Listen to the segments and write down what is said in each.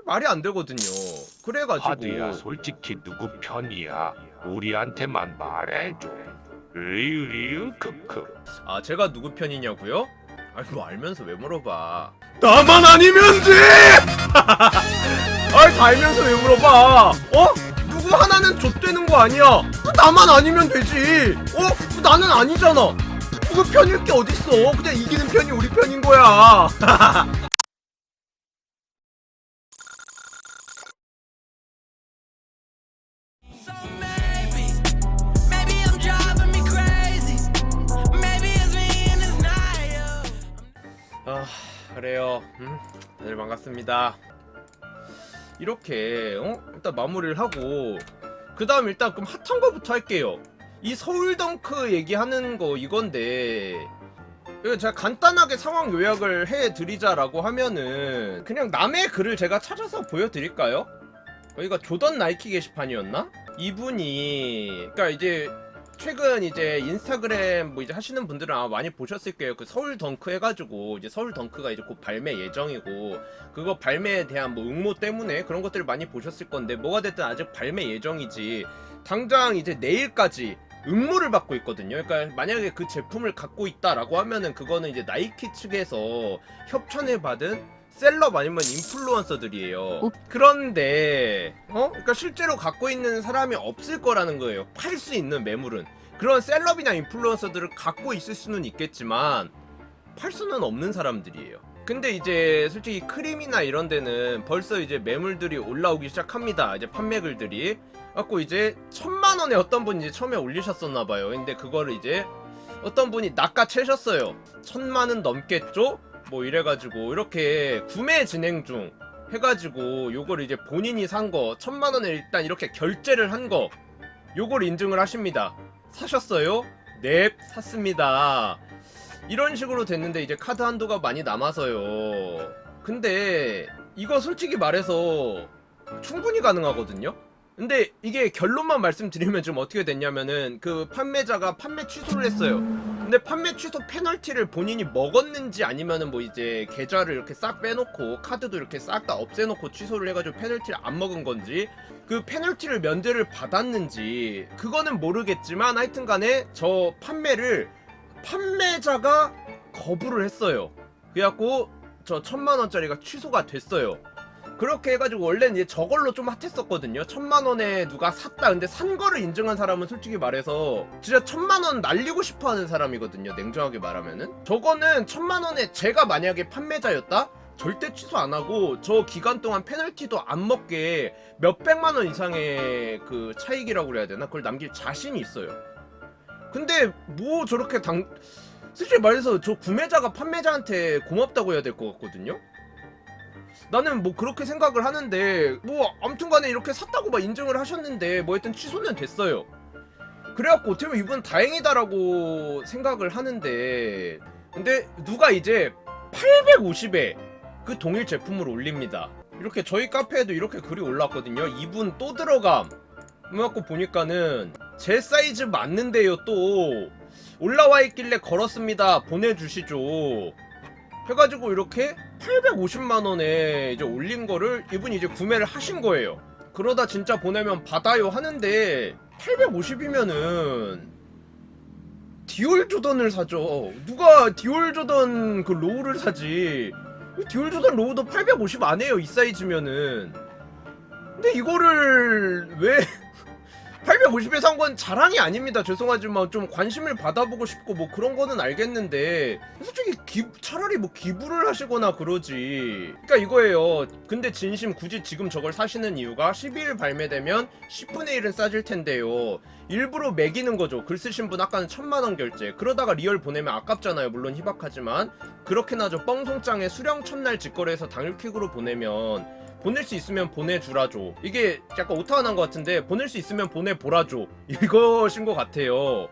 말이 안 되거든요. 그래가지고 하드야, 솔직히 누구 편이야? 우리한테만 말해줘. 으이으이으 크크. 아, 제가 누구 편이냐고요? 아니 뭐 알면서 왜 물어봐. 나만 아니면 돼! 아이 다 알면서 왜 물어봐. 어? 누구 하나는 좆되는 거 아니야. 나만 아니면 되지. 어? 나는 아니잖아. 누구 편일 게 어딨어. 그냥 이기는 편이 우리 편인 거야. 아, 그래요. 다들 반갑습니다. 이렇게 일단 마무리를 하고 그 다음 일단 그럼 핫한 거부터 할게요. 이 서울덩크 얘기하는 거 이건데, 이거 제가 간단하게 상황 요약을 해드리자라고 하면은 그냥 남의 글을 제가 찾아서 보여드릴까요? 여기가 조던 나이키 게시판이었나? 이분이 그러니까 이제 최근 이제 인스타그램 뭐 이제 하시는 분들은 아마 많이 보셨을 거예요. 그 서울 덩크 해가지고 이제 서울 덩크가 이제 곧 발매 예정이고, 그거 발매에 대한 뭐 응모 때문에 그런 것들을 많이 보셨을 건데, 뭐가 됐든 아직 발매 예정이지 당장 이제 내일까지 응모를 받고 있거든요. 그러니까 만약에 그 제품을 갖고 있다라고 하면은 그거는 이제 나이키 측에서 협찬을 받은 셀럽 아니면 인플루언서들이에요. 그런데 그러니까 실제로 갖고 있는 사람이 없을 거라는 거예요. 팔 수 있는 매물은. 그런 셀럽이나 인플루언서들을 갖고 있을 수는 있겠지만 팔 수는 없는 사람들이에요. 근데 이제 솔직히 크림이나 이런 데는 벌써 이제 매물들이 올라오기 시작합니다. 이제 판매글들이 갖고 이제 1000만원에 어떤 분이 이제 처음에 올리셨었나봐요. 근데 그거를 이제 어떤 분이 낚아채셨어요. 1000만원 넘겠죠? 뭐 이래가지고 이렇게 구매 진행 중 해가지고 요걸 이제 본인이 산 거 1000만원을 일단 이렇게 결제를 한 거, 요걸 인증을 하십니다. 사셨어요? 넵, 샀습니다. 이런 식으로 됐는데 이제 카드 한도가 많이 남아서요. 근데 이거 솔직히 말해서 충분히 가능하거든요? 근데 이게 결론만 말씀드리면 좀 어떻게 됐냐면은 그 판매자가 판매 취소를 했어요. 근데 판매 취소 페널티를 본인이 먹었는지 아니면은 뭐 이제 계좌를 이렇게 싹 빼놓고 카드도 이렇게 싹 다 없애놓고 취소를 해가지고 페널티를 안 먹은 건지, 그 페널티를 면제를 받았는지 그거는 모르겠지만 하여튼 간에 저 판매를 판매자가 거부를 했어요. 그래갖고 저 1000만원짜리가 취소가 됐어요. 그렇게 해가지고 원래는 이제 저걸로 좀 핫했었거든요. 1000만원에 누가 샀다. 근데 산 거를 인증한 사람은 솔직히 말해서 진짜 1000만원 날리고 싶어하는 사람이거든요. 냉정하게 말하면은. 저거는 1000만원에 제가 만약에 판매자였다? 절대 취소 안 하고 저 기간 동안 페널티도 안 먹게 몇백만원 이상의 그 차익이라고 그래야 되나? 그걸 남길 자신이 있어요. 근데 뭐 저렇게 솔직히 말해서 저 구매자가 판매자한테 고맙다고 해야 될 것 같거든요. 나는 뭐 그렇게 생각을 하는데, 뭐 아무튼간에 이렇게 샀다고 막 인증을 하셨는데 뭐 하여튼 취소는 됐어요. 그래갖고 어떻게 보면 이분 다행이다라고 생각을 하는데, 근데 누가 이제 850에 그 동일 제품을 올립니다. 이렇게 저희 카페에도 이렇게 글이 올랐거든요. 이분 또 들어감. 그래갖고 보니까는 제 사이즈 맞는데요, 또 올라와 있길래 걸었습니다, 보내주시죠 해가지고 이렇게 850만원에 이제 올린 거를 이분이 이제 구매를 하신 거예요. 그러다 진짜 보내면 받아요 하는데 850이면은 디올 조던을 사죠. 누가 디올 조던 그 로우를 사지. 디올 조던 로우도 850 안 해요, 이 사이즈면은. 근데 이거를 왜 850에 산 건 자랑이 아닙니다. 죄송하지만 좀 관심을 받아보고 싶고 뭐 그런 거는 알겠는데, 솔직히 차라리 뭐 기부를 하시거나 그러지. 그러니까 이거예요. 근데 진심 굳이 지금 저걸 사시는 이유가 12일 발매되면 10분의 1은 싸질 텐데요. 일부러 매기는 거죠. 글 쓰신 분 아까는 1000만원 결제. 그러다가 리얼 보내면 아깝잖아요. 물론 희박하지만. 그렇게나 저 뻥송장에 수령 첫날 직거래해서 당일 킥으로 보내면 보낼 수 있으면 보내주라죠. 이게 약간 오타난 것 같은데 보낼 수 있으면 보내보라죠. 이것인 것 같아요.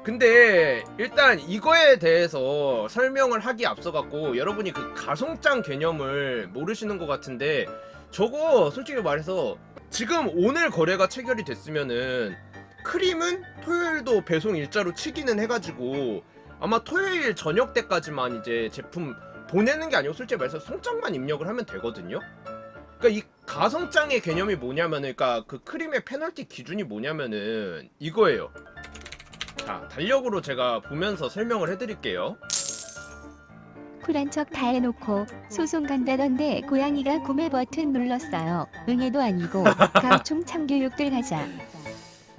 근데 일단 이거에 대해서 설명을 하기 앞서갖고 여러분이 그 가송장 개념을 모르시는 것 같은데, 저거 솔직히 말해서 지금 오늘 거래가 체결이 됐으면은 크림은 토요일도 배송 일자로 치기는 해가지고 아마 토요일 저녁 때까지만 이제 제품 보내는 게 아니고 솔직히 말해서 송장만 입력을 하면 되거든요. 그러니까 이 가성장의 개념이 뭐냐면은, 그러니까 그 크림의 페널티 기준이 뭐냐면은 이거예요. 자, 달력으로 제가 보면서 설명을 해드릴게요. 쿨한 척 다 해놓고 소송 간다던데 고양이가 구매 버튼 눌렀어요. 응애도 아니고 강총 참교육들 가자.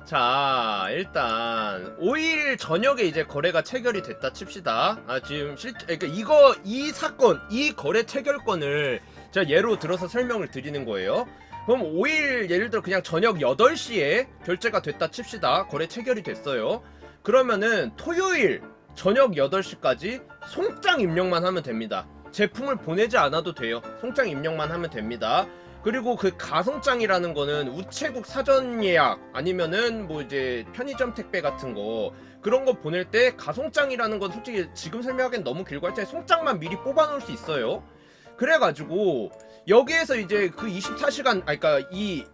자, 일단 5일 저녁에 이제 거래가 체결이 됐다 칩시다. 지금 그러니까 이 사건, 이 거래 체결권을 제가 예로 들어서 설명을 드리는 거예요. 그럼 5일 예를 들어 그냥 저녁 8시에 결제가 됐다 칩시다. 거래 체결이 됐어요. 그러면은 토요일 저녁 8시까지 송장 입력만 하면 됩니다. 제품을 보내지 않아도 돼요. 송장 입력만 하면 됩니다. 그리고 그 가송장이라는 거는 우체국 사전 예약 아니면은 뭐 이제 편의점 택배 같은 거 그런 거 보낼 때 가송장이라는 건 솔직히 지금 설명하기엔 너무 길고 할 때 송장만 미리 뽑아 놓을 수 있어요. 그래가지고 여기에서 이제 그 24시간 그러니까 이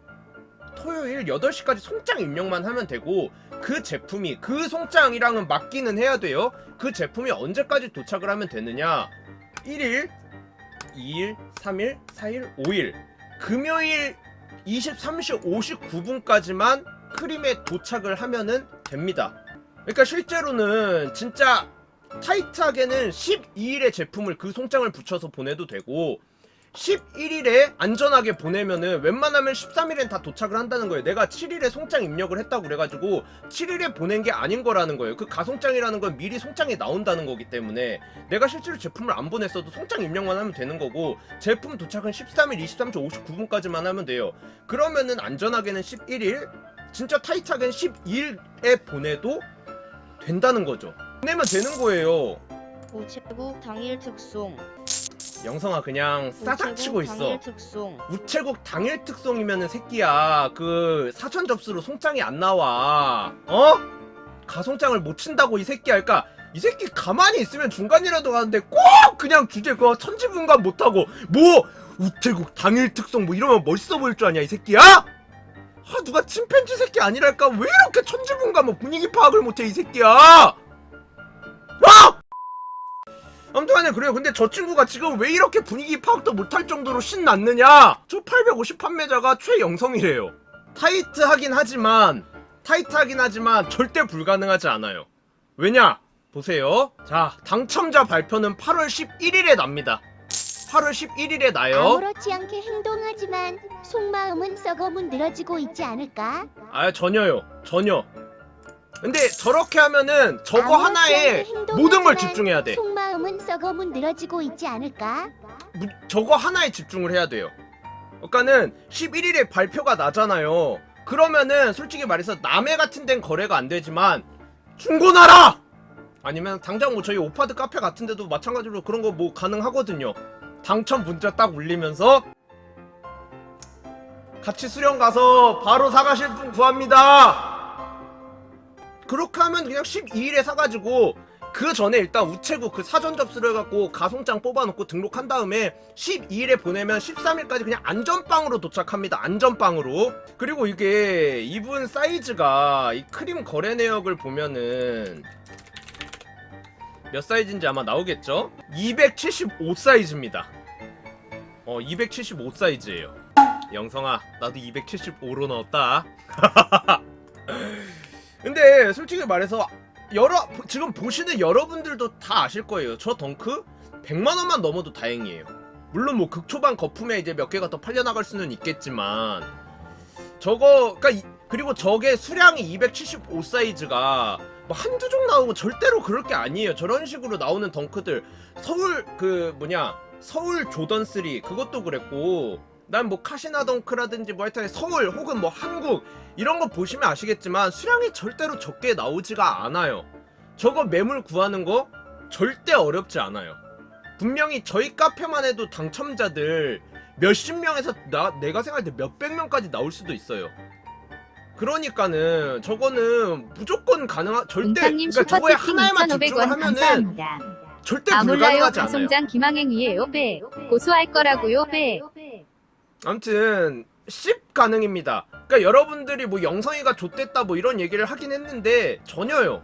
토요일 8시까지 송장 입력만 하면 되고 그 제품이 그 송장이랑은 맞기는 해야 돼요. 그 제품이 언제까지 도착을 하면 되느냐, 1일, 2일, 3일, 4일, 5일 금요일 23시 59분까지만 크림에 도착을 하면은 됩니다. 그러니까 실제로는 진짜 타이트하게는 12일에 제품을 그 송장을 붙여서 보내도 되고 11일에 안전하게 보내면은 웬만하면 13일엔 다 도착을 한다는 거예요. 내가 7일에 송장 입력을 했다고 그래가지고 7일에 보낸 게 아닌 거라는 거예요. 그 가송장이라는 건 미리 송장이 나온다는 거기 때문에 내가 실제로 제품을 안 보냈어도 송장 입력만 하면 되는 거고 제품 도착은 13일 23시 59분까지만 하면 돼요. 그러면은 안전하게는 11일, 진짜 타이트하게는 12일에 보내도 된다는 거죠. 보내면 되는 거예요. 우체국 당일 특송. 영성아 그냥 싸닥 치고 있어. 당일 특송. 우체국 당일 특송이면은 새끼야 그 사전 접수로 송장이 안 나와. 가송장을 못 친다고 이 새끼야. 그러니까 이 새끼 가만히 있으면 중간이라도 가는데 꼭 그냥 주제 그거 천지분간 못하고 뭐 우체국 당일 특송 뭐 이러면 멋있어 보일 줄 아냐 이 새끼야? 누가 침팬지 새끼 아니랄까? 왜 이렇게 천지분간 뭐 분위기 파악을 못해 이 새끼야? 아무튼간에 그래요. 근데 저 친구가 지금 왜 이렇게 분위기 파악도 못할 정도로 신났느냐? 저 850 판매자가 최영성이래요. 타이트하긴 하지만 절대 불가능하지 않아요. 왜냐? 보세요. 자, 당첨자 발표는 8월 11일에 납니다. 8월 11일에 나요. 아무렇지 않게 행동하지만 속마음은 썩어 문드러지고 있지 않을까? 전혀요. 전혀. 근데 저렇게 하면은 저거 하나에 모든 걸 집중해야 돼. 속마음은 썩어 문드러지고 있지 않을까? 저거 하나에 집중을 해야 돼요. 그러니까는 11일에 발표가 나잖아요. 그러면은 솔직히 말해서 남해 같은 데는 거래가 안 되지만 중고나라! 아니면 당장 뭐 저희 오파드 카페 같은 데도 마찬가지로 그런 거 뭐 가능하거든요. 당첨 문자 딱 울리면서 같이 수령 가서 바로 사가실 분 구합니다. 그렇게 하면 그냥 12일에 사가지고 그 전에 일단 우체국 그 사전 접수를 해갖고 가송장 뽑아놓고 등록한 다음에 12일에 보내면 13일까지 그냥 안전빵으로 도착합니다. 안전빵으로. 그리고 이게 이분 사이즈가 이 크림 거래 내역을 보면은 몇 사이즈인지 아마 나오겠죠? 275 사이즈입니다. 275 사이즈예요. 영성아 나도 275로 넣었다. 근데 솔직히 말해서 지금 보시는 여러분들도 다 아실 거예요. 저 덩크 100만원만 넘어도 다행이에요. 물론 뭐 극초반 거품에 이제 몇 개가 더 팔려나갈 수는 있겠지만 저거 그리고 저게 수량이 275 사이즈가 뭐 한두 종 나오고 절대로 그럴 게 아니에요. 저런 식으로 나오는 덩크들 서울 조던3 그것도 그랬고 난 뭐 카시나 덩크라든지 뭐 하여튼 서울 혹은 뭐 한국 이런 거 보시면 아시겠지만 수량이 절대로 적게 나오지가 않아요. 저거 매물 구하는 거 절대 어렵지 않아요. 분명히 저희 카페만 해도 당첨자들 몇십 명에서 내가 생각할 때 몇백 명까지 나올 수도 있어요. 그러니까는 저거는 무조건 절대 은상님 그러니까 저거에 슈퍼채팅 하나에만 2,500원 집중을 하면은 감사합니다. 절대 몰라요. 불가능하지 않아요. 가송장 김항행이에요. 배 고소할 거라고요. 배. 아무튼 10 가능입니다. 그러니까 여러분들이 뭐 영성이가 좆됐다 뭐 이런 얘기를 하긴 했는데 전혀요.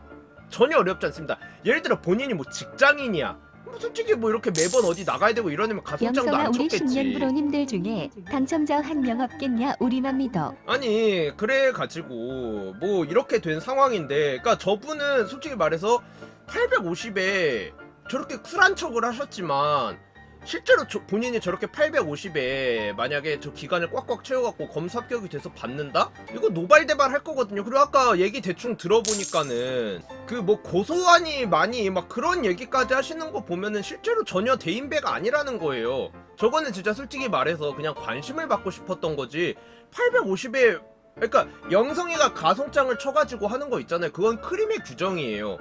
전혀 어렵지 않습니다. 예를 들어 본인이 뭐 직장인이야 뭐 솔직히 뭐 이렇게 매번 어디 나가야 되고 이러면 가성장도 영성아 안 우리 쳤겠지. 10년 브로님들 중에 당첨자 한 명 없겠냐 우리만 믿어. 아니 그래가지고 뭐 이렇게 된 상황인데, 그러니까 저분은 솔직히 말해서 850에 저렇게 쿨한 척을 하셨지만 실제로 본인이 저렇게 850에 만약에 저 기간을 꽉꽉 채워갖고 검사 합격이 돼서 받는다? 이거 노발대발 할 거거든요. 그리고 아까 얘기 대충 들어보니까는 그 뭐 고소하니 많이 막 그런 얘기까지 하시는 거 보면은 실제로 전혀 대인배가 아니라는 거예요. 저거는 진짜 솔직히 말해서 그냥 관심을 받고 싶었던 거지. 850에 그러니까 영성이가 가성장을 쳐가지고 하는 거 있잖아요. 그건 크림의 규정이에요.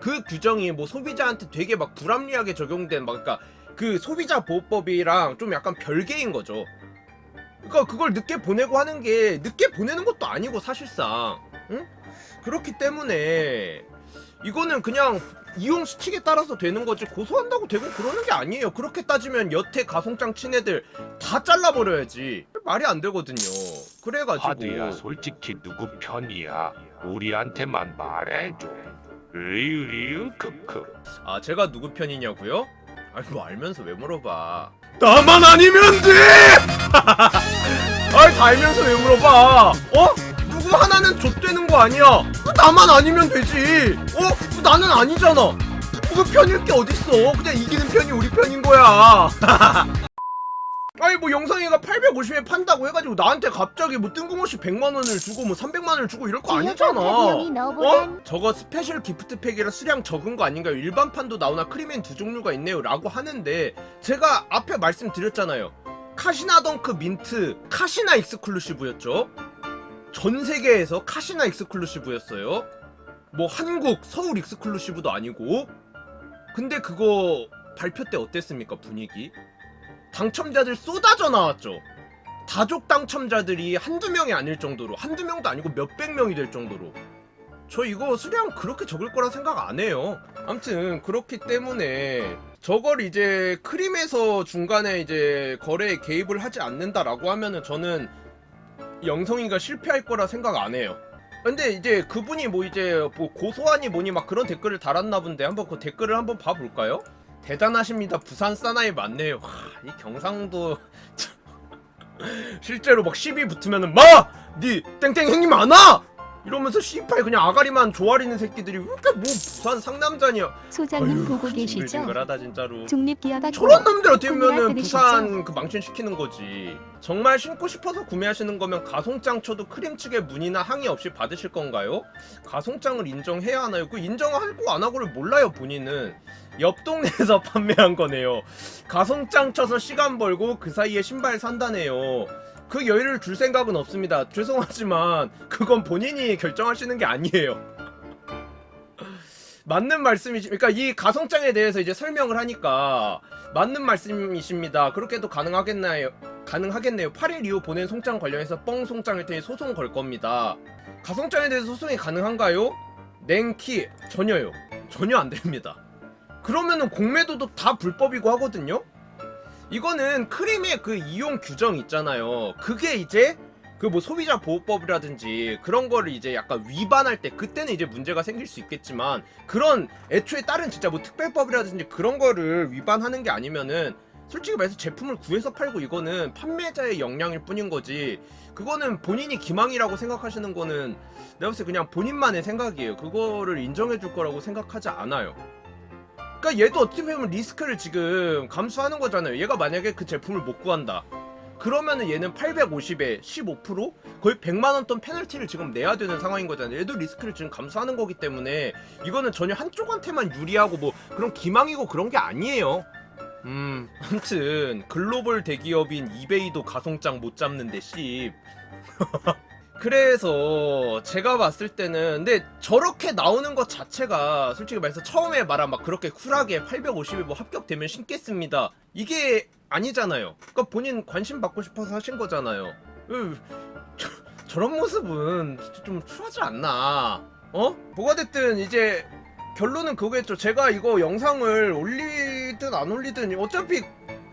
그 규정이 뭐 소비자한테 되게 막 불합리하게 적용된 막 그러니까 그 소비자 보호법이랑 좀 약간 별개인 거죠. 그러니까 그걸 늦게 보내고 하는 게 늦게 보내는 것도 아니고 사실상, 응? 그렇기 때문에 이거는 그냥 이용 수칙에 따라서 되는 거지 고소한다고 되고 그러는 게 아니에요. 그렇게 따지면 여태 가성장 친 애들 다 잘라버려야지. 말이 안 되거든요. 그래가지고 하드야 솔직히 누구 편이야? 우리한테만 말해줘. 으이으이으 크크. 아 제가 누구 편이냐고요? 아니 뭐 알면서 왜 물어봐. 나만 아니면 돼! 아이 다 알면서 왜 물어봐. 어? 누구 하나는 좆되는 거 아니야. 나만 아니면 되지. 어? 나는 아니잖아. 누구 편일 게 어딨어. 그냥 이기는 편이 우리 편인 거야. 아니 뭐 영상이가 850에 판다고 해가지고 나한테 갑자기 뭐 뜬금없이 100만원을 주고 뭐 300만원을 주고 이럴 거 아니잖아. 형이 너보단 저거 스페셜 기프트 팩이라 수량 적은 거 아닌가요? 일반판도 나오나 크림엔 두 종류가 있네요 라고 하는데 제가 앞에 말씀드렸잖아요. 카시나 덩크 민트 카시나 익스클루시브였죠. 전 세계에서 카시나 익스클루시브였어요. 뭐 한국 서울 익스클루시브도 아니고. 근데 그거 발표 때 어땠습니까 분위기? 당첨자들 쏟아져 나왔죠. 다족 당첨자들이 한두 명이 아닐 정도로, 한두 명도 아니고 몇백 명이 될 정도로. 저 이거 수량 그렇게 적을 거라 생각 안 해요. 아무튼 그렇기 때문에 저걸 이제 크림에서 중간에 이제 거래에 개입을 하지 않는다라고 하면은 저는 영성이가 실패할 거라 생각 안 해요. 근데 이제 그분이 뭐 이제 뭐 고소하니 뭐니 막 그런 댓글을 달았나 본데 한번 그 댓글을 한번 봐볼까요? 대단하십니다. 부산 사나이 맞네요. 이 경상도 실제로 막 시비 붙으면은 니 땡땡 형님 안 와! 이러면서 씨발 그냥 아가리만 조아리는 새끼들이 왜 이렇게 뭐 부산 상남자냐. 소장님 아유, 보고 계시죠? 징글징글하다 진짜로. 중립기업학 저런 놈들 어떻게 보면은 공략 들으시죠? 부산 그 망신시키는 거지. 정말 신고 싶어서 구매하시는 거면 가송장 쳐도 크림 측의 문의나 항의 없이 받으실 건가요? 가송장을 인정해야 하나요? 그 인정하고 안 하고를 몰라요 본인은. 옆 동네에서 판매한 거네요. 가송장 쳐서 시간 벌고 그 사이에 신발 산다네요. 그 여유를 줄 생각은 없습니다. 죄송하지만 그건 본인이 결정하시는 게 아니에요. 맞는 말씀이시, 그러니까 이 가성장에 대해서 이제 설명을 하니까 맞는 말씀이십니다. 그렇게도 가능하겠네요. 8일 이후 보낸 송장 관련해서 뻥 송장일 테니 소송 걸 겁니다. 가성장에 대해서 소송이 가능한가요? 냉키 전혀요. 전혀 안 됩니다. 그러면은 공매도도 다 불법이고 하거든요. 이거는 크림의 그 이용 규정 있잖아요. 그게 이제 그 뭐 소비자 보호법이라든지 그런 거를 이제 약간 위반할 때 그때는 이제 문제가 생길 수 있겠지만 그런 애초에 다른 진짜 뭐 특별법이라든지 그런 거를 위반하는 게 아니면은 솔직히 말해서 제품을 구해서 팔고 이거는 판매자의 역량일 뿐인 거지. 그거는 본인이 기망이라고 생각하시는 거는 내가 봤을 때 그냥 본인만의 생각이에요. 그거를 인정해 줄 거라고 생각하지 않아요. 그러니까 얘도 어떻게 보면 리스크를 지금 감수하는 거잖아요. 얘가 만약에 그 제품을 못 구한다. 그러면은 얘는 850에 15% 거의 100만원 돈 페널티를 지금 내야 되는 상황인 거잖아요. 얘도 리스크를 지금 감수하는 거기 때문에 이거는 전혀 한쪽한테만 유리하고 뭐 그런 기망이고 그런 게 아니에요. 아무튼 글로벌 대기업인 이베이도 가성장 못 잡는데 씨. 그래서 제가 봤을 때는 근데 저렇게 나오는 것 자체가 솔직히 말해서 처음에 말한 막 그렇게 쿨하게 850에 뭐 합격되면 신겠습니다 이게 아니잖아요. 그러니까 본인 관심 받고 싶어서 하신 거잖아요. 저런 모습은 좀 추하지 않나. 뭐가 됐든 이제 결론은 그거겠죠. 제가 이거 영상을 올리든 안 올리든 어차피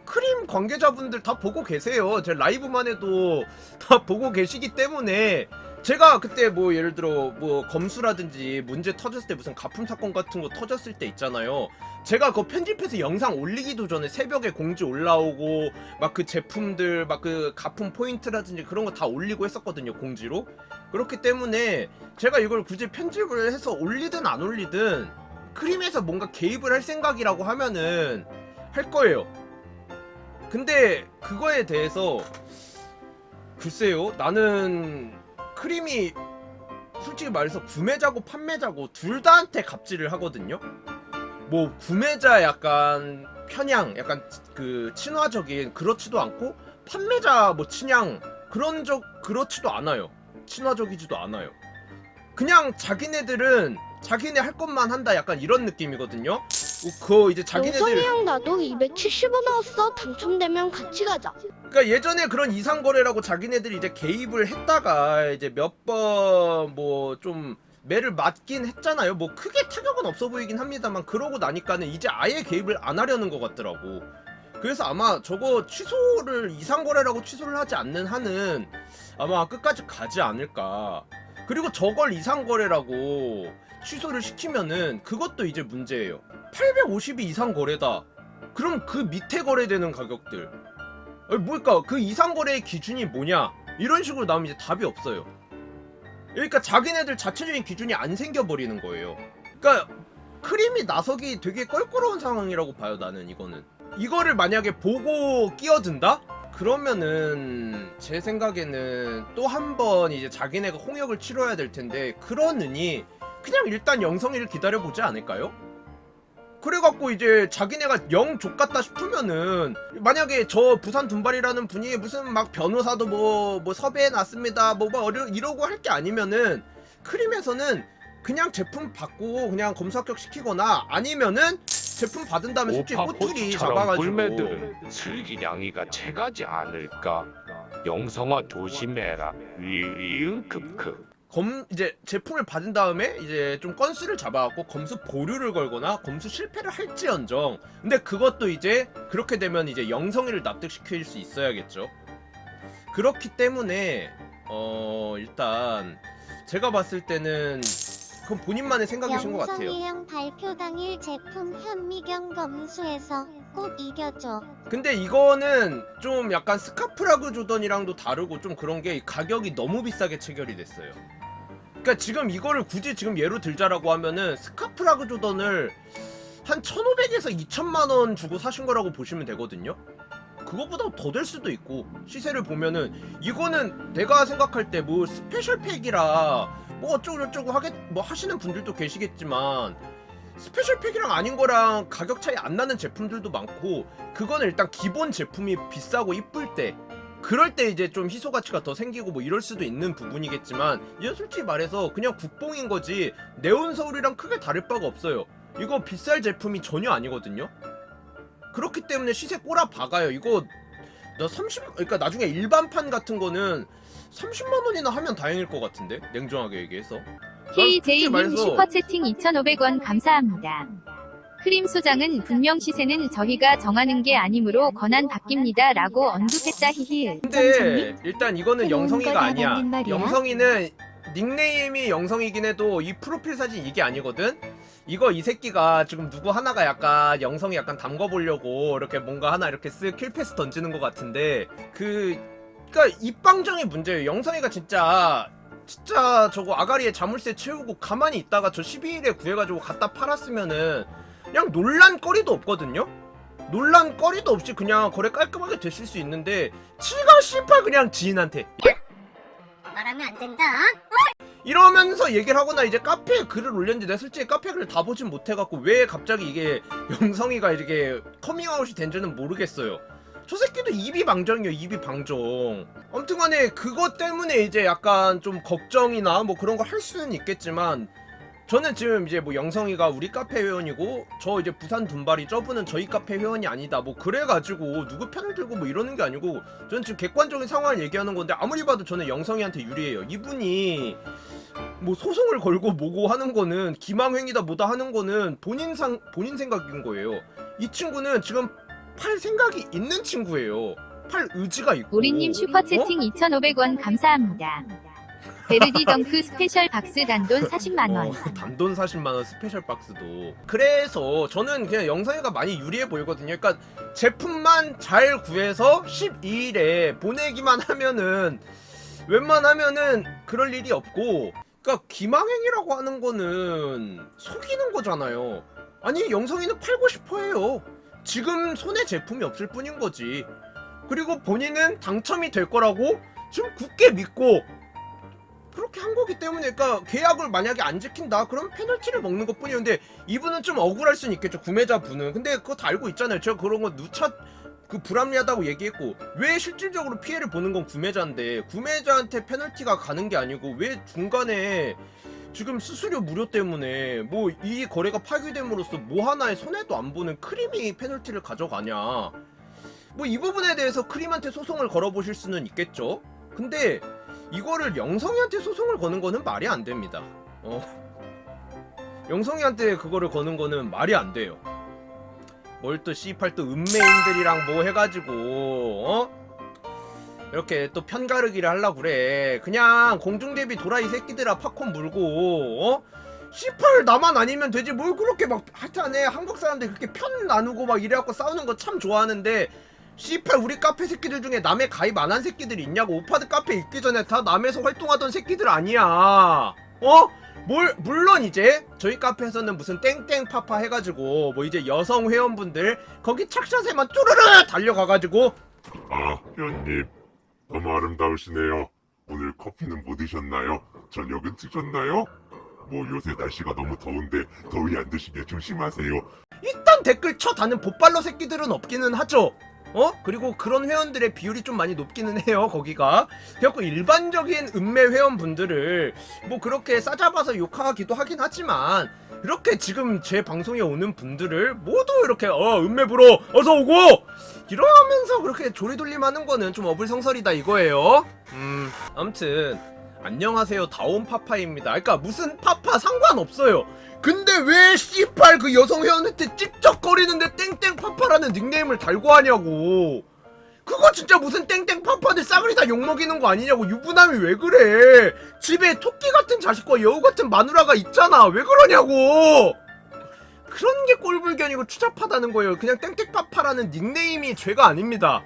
크림 관계자분들 다 보고 계세요. 제 라이브만 해도 다 보고 계시기 때문에 제가 그때 뭐 예를 들어 뭐 검수라든지 문제 터졌을 때 무슨 가품 사건 같은 거 터졌을 때 있잖아요. 제가 그거 편집해서 영상 올리기도 전에 새벽에 공지 올라오고 막 그 제품들 막 그 가품 포인트라든지 그런 거 다 올리고 했었거든요, 공지로. 그렇기 때문에 제가 이걸 굳이 편집을 해서 올리든 안 올리든 크림에서 뭔가 개입을 할 생각이라고 하면은 할 거예요. 근데 그거에 대해서 글쎄요, 나는 크림이 솔직히 말해서 구매자고 판매자고 둘 다한테 갑질을 하거든요. 뭐 구매자 약간 편향, 약간 그 친화적인 그렇지도 않고 판매자 뭐 친양 그렇지도 않아요. 친화적이지도 않아요. 그냥 자기네들은 자기네 할 것만 한다, 약간 이런 느낌이거든요. 그거 이제 자기네들 영성이랑 나도 270원 나왔어. 당첨되면 같이 가자. 그러니까 예전에 그런 이상 거래라고 자기네들이 이제 개입을 했다가 이제 몇 번 뭐 좀 매를 맞긴 했잖아요. 뭐 크게 타격은 없어 보이긴 합니다만, 그러고 나니까는 이제 아예 개입을 안 하려는 것 같더라고. 그래서 아마 저거 취소를 이상 거래라고 취소를 하지 않는 한은 아마 끝까지 가지 않을까. 그리고 저걸 이상 거래라고 취소를 시키면은 그것도 이제 문제예요. 850이 이상 거래다. 그럼 그 밑에 거래되는 가격들, 뭘까? 그 이상 거래의 기준이 뭐냐? 이런 식으로 나오면 이제 답이 없어요. 그러니까 자기네들 자체적인 기준이 안 생겨버리는 거예요. 그러니까 크림이 나서기 되게 껄끄러운 상황이라고 봐요, 나는. 이거를 만약에 보고 끼어든다? 그러면은 제 생각에는 또 한 번 이제 자기네가 홍역을 치러야 될 텐데, 그러느니 그냥 일단 영성이를 기다려보지 않을까요? 그래갖고 이제 자기네가 영 족같다 싶으면은, 만약에 저 부산 둔발이라는 분이 무슨 막 변호사도 뭐 섭외해놨습니다 뭐 이러고 할 게 아니면은 크림에서는 그냥 제품 받고 그냥 검사 합격 시키거나, 아니면은 제품 받은 다음에 솔직히 꼬투리 오파포스처럼 잡아가지고. 굴매들은 슬기냥이가 채가지 않을까. 영성아 조심해라. 크크. 이제 제품을 받은 다음에 이제 좀 건수를 잡아갖고 검수 보류를 걸거나 검수 실패를 할지언정, 근데 그것도 이제 그렇게 되면 이제 영성이를 납득시킬 수 있어야겠죠. 그렇기 때문에 일단 제가 봤을 때는 그건 본인만의 생각이신 것 같아요. 영성이 형 발표 당일 제품 현미경 검수해서 꼭 이겨줘. 근데 이거는 좀 약간 스카프라그 조던이랑도 다르고 좀 그런 게 가격이 너무 비싸게 체결이 됐어요. 그러니까 지금 이거를 굳이 지금 예로 들자라고 하면은 스카프라그 조던을 한 1,500에서 2,000만 원 주고 사신 거라고 보시면 되거든요. 그거보다 더 될 수도 있고, 시세를 보면은 이거는 내가 생각할 때 뭐 스페셜 팩이라 뭐 어쩌고저쩌고 뭐 하시는 분들도 계시겠지만, 스페셜 팩이랑 아닌 거랑 가격 차이 안 나는 제품들도 많고, 그거는 일단 기본 제품이 비싸고 이쁠 때, 그럴 때 이제 좀 희소 가치가 더 생기고 뭐 이럴 수도 있는 부분이겠지만, 이건 솔직히 말해서 그냥 국뽕인 거지 네온 서울이랑 크게 다를 바가 없어요. 이거 비쌀 제품이 전혀 아니거든요. 그렇기 때문에 시세 꼬라 박아요. 이거 그러니까 나중에 일반판 같은 거는 30만 원이나 하면 다행일 것 같은데, 냉정하게 얘기해서. KJ님 슈퍼채팅 2,500원 감사합니다. 크림 소장은 분명 시세는 저희가 정하는 게 아니므로 권한 바뀝니다 라고 언급했다. 히히. 근데 일단 이거는 영성이가 건 아니야. 맞는 말이야? 영성이는 닉네임이 영성이긴 해도 이 프로필 사진 이게 아니거든. 이거 이 새끼가 지금 누구 하나가 약간 영성이 약간 담궈보려고 이렇게 뭔가 하나 이렇게 쓱 킬패스 던지는 것 같은데, 그러니까 입방정이 문제예요. 영성이가 진짜 저거 아가리에 자물쇠 채우고 가만히 있다가 저 12일에 구해가지고 갖다 팔았으면은 그냥 논란거리도 없거든요. 논란거리도 없이 그냥 거래 깔끔하게 됐을 수 있는데, 지가 씨발 그냥 지인한테 말하면 안 된다. 이러면서 얘기를 하거나 이제 카페에 글을 올렸는데, 내가 솔직히 카페 글을 다 보진 못해갖고 왜 갑자기 이게 영성이가 이렇게 커밍아웃이 된지는 모르겠어요. 저 새끼도 입이 방정이에요, 입이 방정. 아무튼간에 그것 때문에 이제 약간 좀 걱정이나 뭐 그런 거 할 수는 있겠지만, 저는 지금 이제 뭐 영성이가 우리 카페 회원이고 저 이제 부산 둔발이 저분은 저희 카페 회원이 아니다 뭐 그래가지고 누구 편을 들고 뭐 이러는 게 아니고, 저는 지금 객관적인 상황을 얘기하는 건데, 아무리 봐도 저는 영성이한테 유리해요. 이분이 뭐 소송을 걸고 뭐고 하는 거는, 기망행위다 뭐다 하는 거는 본인 생각인 거예요. 이 친구는 지금 팔 생각이 있는 친구예요. 팔 의지가 있고. 우리님 슈퍼채팅 2,500원 감사합니다. 베르디 덩크 스페셜 박스 단돈 40만원. 단돈 40만원 스페셜 박스도. 그래서 저는 그냥 영상이가 많이 유리해 보이거든요. 그러니까 제품만 잘 구해서 12일에 보내기만 하면은 웬만하면은 그럴 일이 없고, 그러니까 기망행위라고 하는 거는 속이는 거잖아요. 아니 영성이는 팔고 싶어 해요. 지금 손에 제품이 없을 뿐인 거지. 그리고 본인은 당첨이 될 거라고 지금 굳게 믿고 그렇게 한 거기 때문에, 그러니까 계약을 만약에 안 지킨다 그럼 페널티를 먹는 것 뿐이었는데, 이분은 좀 억울할 수는 있겠죠, 구매자분은. 근데 그거 다 알고 있잖아요. 제가 그런 거 누차 불합리하다고 얘기했고, 왜 실질적으로 피해를 보는 건 구매자인데 구매자한테 페널티가 가는 게 아니고 왜 중간에 지금 수수료 무료 때문에 뭐 이 거래가 파기됨으로써 뭐 하나에 손해도 안 보는 크림이 페널티를 가져가냐. 뭐 이 부분에 대해서 크림한테 소송을 걸어보실 수는 있겠죠. 근데 이거를 영성이한테 소송을 거는 거는 말이 안 됩니다. 영성이한테 그거를 거는 거는 말이 안 돼요. 뭘 또 C8 또 은매인들이랑 뭐 해가지고 이렇게 또 편가르기를 하려고 그래. 그냥 공중대비 도라이 새끼들아 팝콘 물고 C8 나만 아니면 되지 뭘 그렇게 막. 하여튼에 한국 사람들 그렇게 편 나누고 막 이래갖고 싸우는 거 참 좋아하는데, C8 우리 카페 새끼들 중에 남의 가입 안 한 새끼들이 있냐고. 오파드 카페 있기 전에 다 남에서 활동하던 새끼들 아니야. 물론 이제 저희 카페에서는 무슨 땡땡 파파 해가지고 뭐 이제 여성 회원분들 거기 착샷에만 쭈르르 달려가가지고, 아, 회원님 너무 아름다우시네요. 오늘 커피는 못 드셨나요? 저녁은 드셨나요? 뭐 요새 날씨가 너무 더운데 더위 안 드시게 조심하세요. 일단 댓글 쳐다는 보빨러 새끼들은 없기는 하죠. 그리고 그런 회원들의 비율이 좀 많이 높기는 해요, 거기가. 그래갖고 일반적인 은매 회원분들을 뭐 그렇게 싸잡아서 욕하기도 하긴 하지만, 이렇게 지금 제 방송에 오는 분들을 모두 이렇게 은매부로 어서오고 이러면서 그렇게 조리돌림하는 거는 좀 어불성설이다 이거예요. 아무튼 안녕하세요, 다온 파파입니다. 그러니까 무슨 파파 상관없어요. 근데 왜 C8 그 여성 회원한테 찝쩍거리는데 땡땡 파파라는 닉네임을 달고 하냐고. 그거 진짜 무슨 땡땡 파파들 싸그리 다 욕먹이는 거 아니냐고. 유부남이 왜 그래. 집에 토끼 같은 자식과 여우 같은 마누라가 있잖아. 왜 그러냐고. 그런 게 꼴불견이고 추잡하다는 거예요. 그냥 땡땡 파파라는 닉네임이 죄가 아닙니다.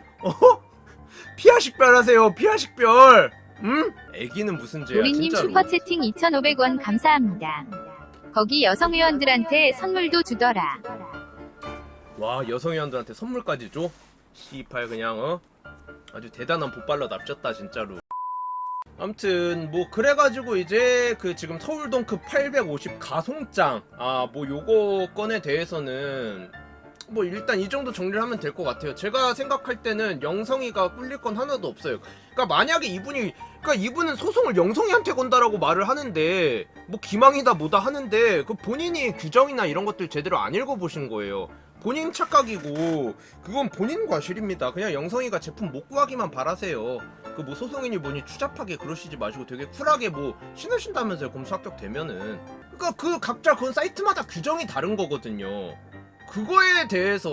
피하식별 하세요, 피하식별. 애기는 무슨 죄야 우리님 진짜로. 슈퍼채팅 2,500원 감사합니다. 거기 여성 회원들한테 선물도 주더라. 와, 여성 회원들한테 선물까지 줘? C8 그냥 아주 대단한 보빨러 납셨다 진짜로. 아무튼 뭐 그래가지고 이제 그 지금 서울동크 850 가송장 뭐 요거 건에 대해서는 뭐 일단 이 정도 정리를 하면 될 것 같아요. 제가 생각할 때는 영성이가 꿀릴 건 하나도 없어요. 그러니까 만약에 이분은 소송을 영성이한테 건다라고 말을 하는데, 뭐 기망이다 뭐다 하는데 그 본인이 규정이나 이런 것들 제대로 안 읽어보신 거예요. 본인 착각이고 그건 본인 과실입니다. 그냥 영성이가 제품 못 구하기만 바라세요. 그 뭐 소송이니 뭐니 추잡하게 그러시지 마시고 되게 쿨하게 뭐 신으신다면서요, 검수 합격되면은. 그러니까 그 각자 그건 사이트마다 규정이 다른 거거든요. 그거에 대해서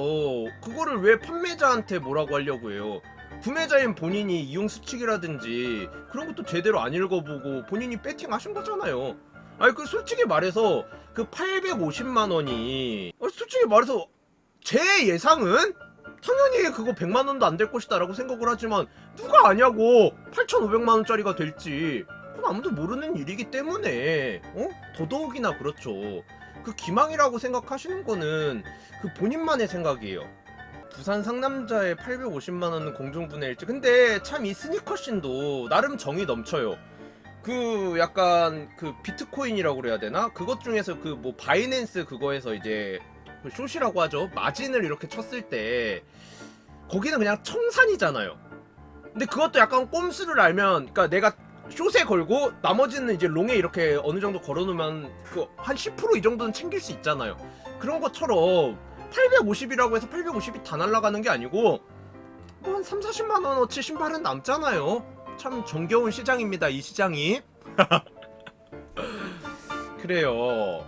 그거를 왜 판매자한테 뭐라고 하려고 해요. 구매자인 본인이 이용 수칙이라든지 그런 것도 제대로 안 읽어보고 본인이 배팅 하신 거잖아요. 아니 그 솔직히 말해서 그 850만원이 솔직히 말해서 제 예상은 당연히 그거 100만원도 안 될 것이다 라고 생각을 하지만, 누가 아냐고 8,500만원짜리가 될지. 그건 아무도 모르는 일이기 때문에 더더욱이나 그렇죠. 그 기망이라고 생각하시는 거는 그 본인만의 생각이에요. 부산 상남자의 850만원은 공중분해일지. 근데 참 이 스니커신도 나름 정이 넘쳐요. 그 약간 그 비트코인이라고 그래야 되나? 그것 중에서 그 뭐 바이낸스 그거에서 이제 그 숏이라고 하죠. 마진을 이렇게 쳤을 때 거기는 그냥 청산이잖아요. 근데 그것도 약간 꼼수를 알면, 그러니까 내가 숏에 걸고 나머지는 이제 롱에 이렇게 어느 정도 걸어놓으면 그 한 10% 이 정도는 챙길 수 있잖아요. 그런 것처럼 850이라고 해서 850이 다 날아가는 게 아니고 뭐 한 30-40만원어치 신발은 남잖아요. 참 정겨운 시장입니다, 이 시장이. 그래요.